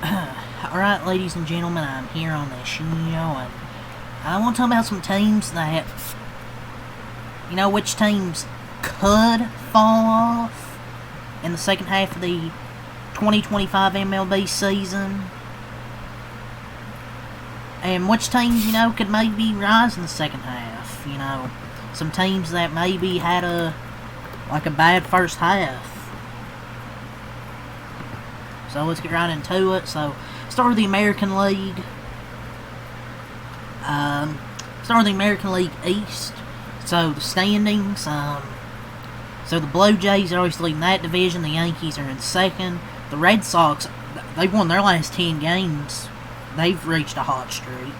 Alright, ladies and gentlemen, I'm here on this show, and I want to talk about some teams that, which teams could fall off in the second half of the 2025 MLB season, and which teams, could maybe rise in the second half. Some teams that maybe had a bad first half. So let's get right into it. So, start with the American League. Start with the American League East. So, the standings. So, the Blue Jays are always leading that division. The Yankees are in second. The Red Sox, they've won their last 10 games. They've reached a hot streak.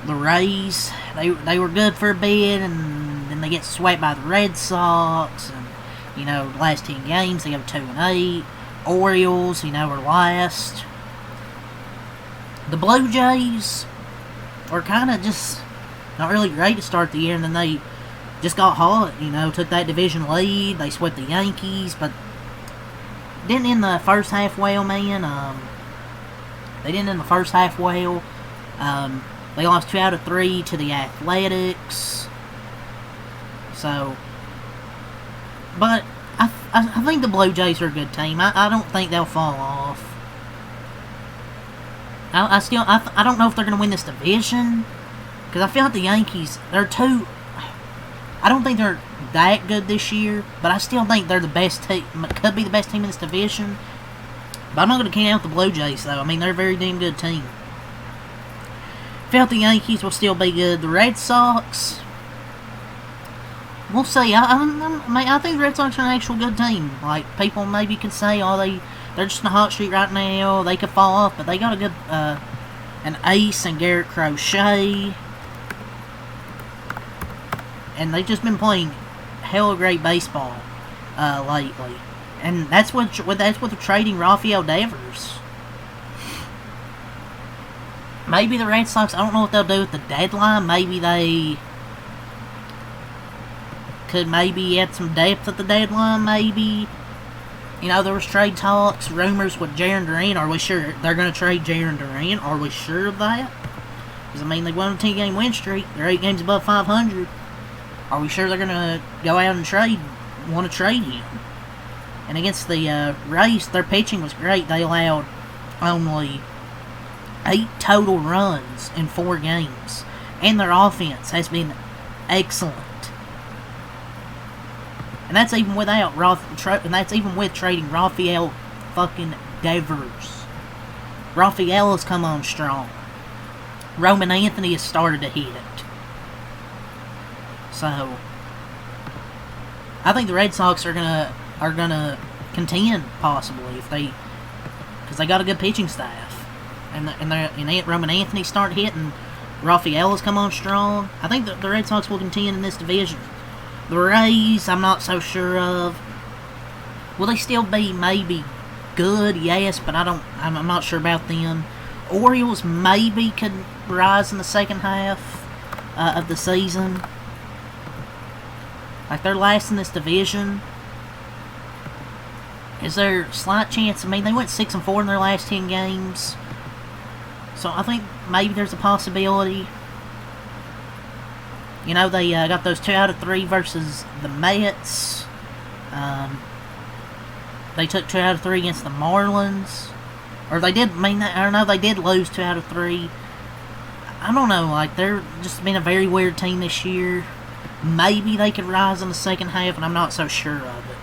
The Rays, they were good for a bit, and then they get swept by the Red Sox. And, the last 10 games, they have 2-8. Orioles, are last. The Blue Jays were kind of just not really great to start the year, and then they just got hot, took that division lead. They swept the Yankees, but didn't end the first half well, man. They didn't end the first half well. They lost 2 out of 3 to the Athletics. So, but I think the Blue Jays are a good team. I don't think they'll fall off. I don't know if they're going to win this division, because I feel like the Yankees, I don't think they're that good this year, but I still think they're the best team, could be the best team in this division. But I'm not going to count out the Blue Jays, though. I mean, they're a very damn good team. I feel like the Yankees will still be good. The Red Sox, we'll see. I think the Red Sox are an actual good team. Like, people maybe could say, they're just in a hot streak right now. They could fall off, but they got a good, an ace and Garrett Crochet. And they've just been playing hella great baseball, lately. And that's what they're trading Rafael Devers. Maybe the Red Sox, I don't know what they'll do with the deadline. Maybe they could add some depth at the deadline, maybe. There was trade talks, rumors with Jarren Duran. Are we sure they're going to trade Jarren Duran? Are we sure of that? Because, they won a 10-game win streak. They're 8 games above 500. Are we sure they're going to go out and want to trade him? And against the Rays, their pitching was great. They allowed only 8 total runs in 4 games. And their offense has been excellent. And that's even with trading Rafael fucking Devers. Rafael has come on strong. Roman Anthony has started to hit. So, I think the Red Sox are gonna contend possibly because they got a good pitching staff, and Roman Anthony start hitting. Rafael has come on strong. I think the Red Sox will contend in this division. The Rays, I'm not so sure of. Will they still be maybe good? Yes, but I'm not sure about them. Orioles maybe could rise in the second half of the season. Like, they're last in this division. Is there a slight chance? They went 6-4 in their last 10 games. So I think maybe there's a possibility. They got those 2 out of 3 versus the Mets. They took 2 out of 3 against the Marlins. Or they did, they did lose 2 out of 3. I don't know, they're just been a very weird team this year. Maybe they could rise in the second half, and I'm not so sure of it.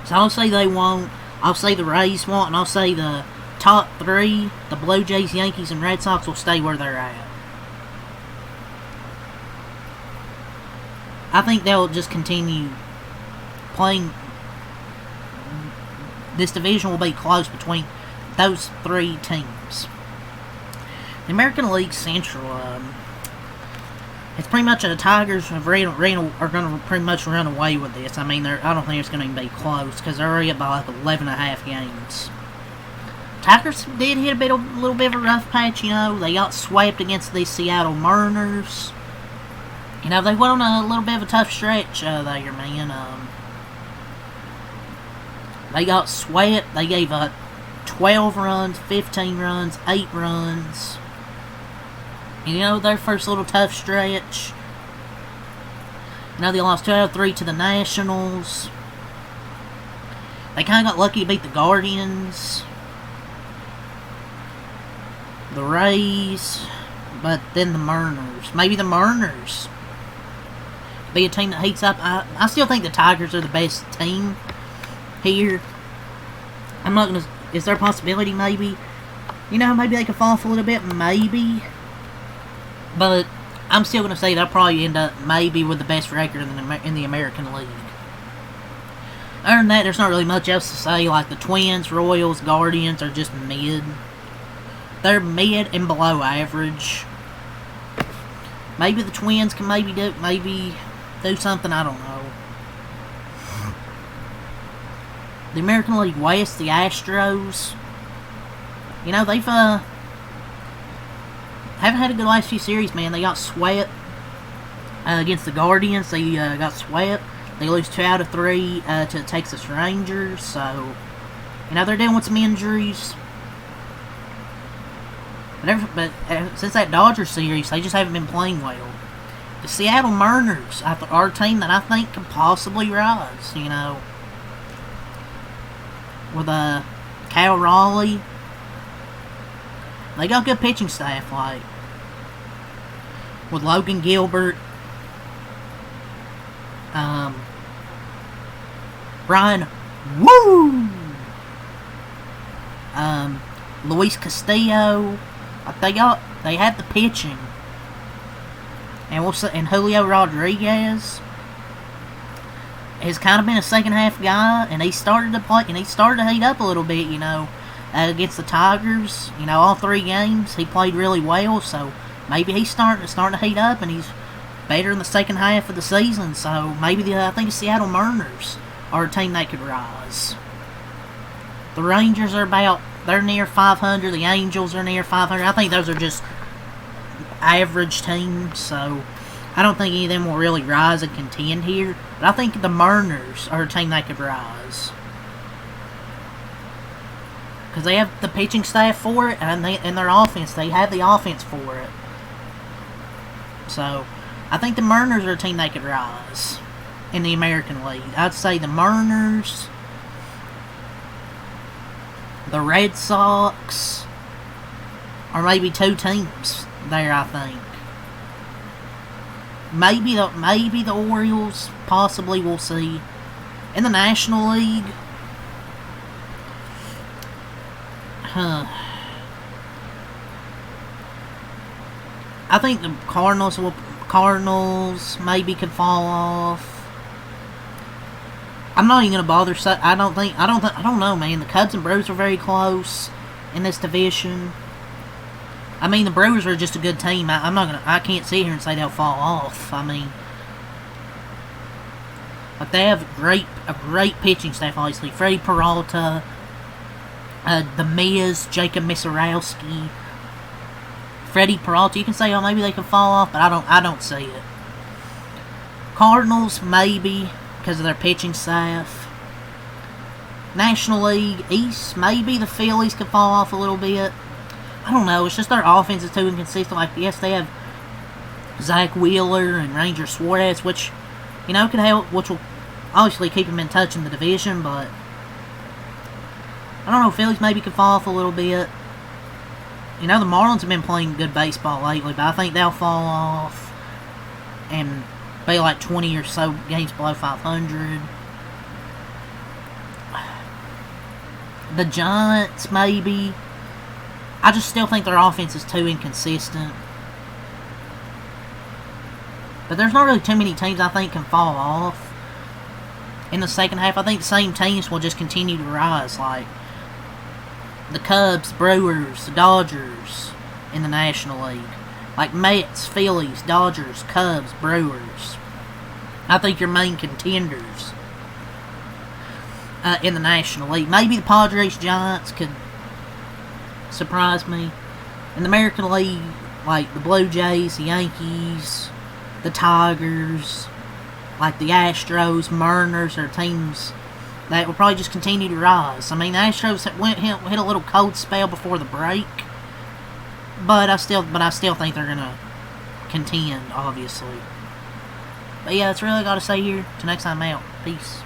So I'll say they won't. I'll say the Rays won't, and I'll say the top 3, the Blue Jays, Yankees, and Red Sox, will stay where they're at. I think they'll just continue playing. This division will be close between those 3 teams. The American League Central, it's pretty much the Tigers are going to pretty much run away with this. I don't think it's going to be close because they're already up by 11.5 games. Tigers did hit a little bit of a rough patch. They got swept against the Seattle Mariners. They went on a little bit of a tough stretch there, man. They got swept. They gave up 12 runs, 15 runs, 8 runs. And you know, their first little tough stretch. You know, they lost 2 out of 3 to the Nationals. They kind of got lucky to beat the Guardians, the Rays, but then the Mariners. Maybe the Mariners be a team that heats up. I still think the Tigers are the best team here. I'm not gonna. Is there a possibility? Maybe. You know, maybe they could fall off a little bit. Maybe. But I'm still gonna say they'll probably end up maybe with the best record in the American League. Other than that, there's not really much else to say. Like the Twins, Royals, Guardians are just mid. They're mid and below average. Maybe the Twins can maybe do something. I don't know. The American League West, the Astros. You know, they've haven't had a good last few series, man. They got swept against the Guardians. They got swept. They lose 2 out of 3 to the Texas Rangers. So, you know, they're dealing with some injuries. But since that Dodgers series, they just haven't been playing well. The Seattle Mariners are a team that I think can possibly rise, you know. With Cal Raleigh. They got good pitching staff, like. With Logan Gilbert. Brian Woo! Luis Castillo. They have the pitching. And Julio Rodriguez has kind of been a second half guy, and he started to play, and he started to heat up a little bit, you know, against the Tigers. You know, all 3 games he played really well, so maybe he's starting to heat up, and he's better in the second half of the season. So maybe I think the Seattle Mariners are a team that could rise. The Rangers are they're near 500. The Angels are near 500. I think those are just average teams, so I don't think any of them will really rise and contend here. But I think the Mariners are a team that could rise. Because they have the pitching staff for it, and their offense. They have the offense for it. So, I think the Mariners are a team that could rise in the American League. I'd say the Mariners, the Red Sox, or maybe 2 teams there, I think. Maybe the Orioles, possibly, we'll see. In the National League, I think the Cardinals maybe could fall off. I'm not even gonna bother. I don't know, man. The Cubs and Brewers are very close in this division. I mean, the Brewers are just a good team. I can't sit here and say they'll fall off. I mean, but they have a great pitching staff, obviously. Freddie Peralta, the Miz, Jacob Misarowski, Freddie Peralta. You can say, oh, maybe they can fall off, but I don't see it. Cardinals, maybe, because of their pitching staff. National League East, maybe the Phillies could fall off a little bit. I don't know. It's just their offense is too inconsistent. Like, yes, they have Zach Wheeler and Ranger Suarez, which, you know, could help, which will obviously keep them in touch in the division, but I don't know. Phillies maybe could fall off a little bit. You know, the Marlins have been playing good baseball lately, but I think they'll fall off and be like 20 or so games below 500. The Giants, maybe. I just still think their offense is too inconsistent. But there's not really too many teams I think can fall off in the second half. I think the same teams will just continue to rise, like the Cubs, Brewers, the Dodgers in the National League. Like Mets, Phillies, Dodgers, Cubs, Brewers. I think your main contenders in the National League. Maybe the Padres, Giants could surprise me. In the American League, like the Blue Jays, the Yankees, the Tigers, like the Astros, Mariners are teams that will probably just continue to rise. I mean, the Astros hit a little cold spell before the break, but I still think they're gonna contend, obviously. But yeah, that's really all I gotta say here. Till next time, out. Peace.